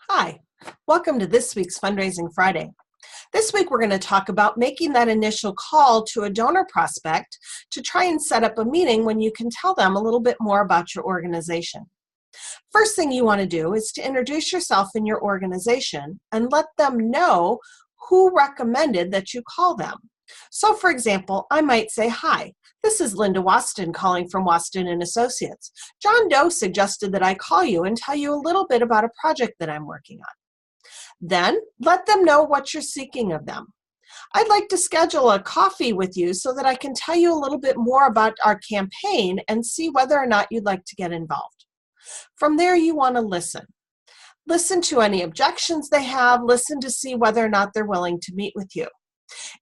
Hi, welcome to this week's Fundraising Friday. This week we're going to talk about making that initial call to a donor prospect to try and set up a meeting when you can tell them a little bit more about your organization. First thing you want to do is to introduce yourself and your organization and let them know who recommended that you call them. So for example, I might say, "Hi, this is Linda Waston calling from Waston and Associates. John Doe suggested that I call you and tell you a little bit about a project that I'm working on." Then let them know what you're seeking of them. "I'd like to schedule a coffee with you so that I can tell you a little bit more about our campaign and see whether or not you'd like to get involved." From there, you want to listen. Listen to any objections they have, listen to see whether or not they're willing to meet with you.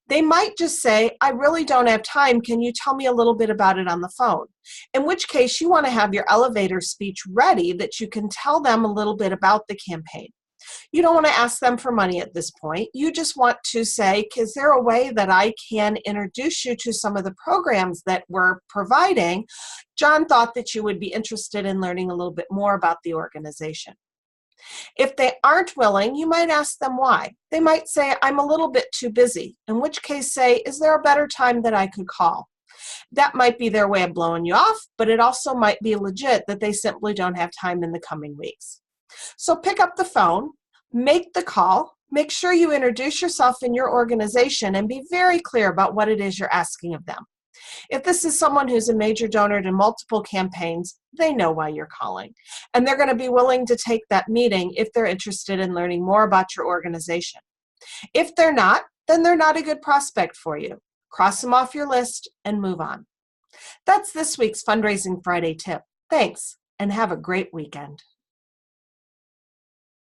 They might just say, "I really don't have time. Can you tell me a little bit about it on the phone?" In which case, you want to have your elevator speech ready that you can tell them a little bit about the campaign. You don't want to ask them for money at this point. You just want to say, "Is there a way that I can introduce you to some of the programs that we're providing? John thought that you would be interested in learning a little bit more about the organization." If they aren't willing, you might ask them why. They might say, "I'm a little bit too busy," in which case say, "Is there a better time that I could call?" That might be their way of blowing you off, but it also might be legit that they simply don't have time in the coming weeks. So pick up the phone, make the call, make sure you introduce yourself and your organization, and be very clear about what it is you're asking of them. If this is someone who's a major donor to multiple campaigns, they know why you're calling, and they're going to be willing to take that meeting if they're interested in learning more about your organization. If they're not, then they're not a good prospect for you. Cross them off your list and move on. That's this week's Fundraising Friday tip. Thanks, and have a great weekend.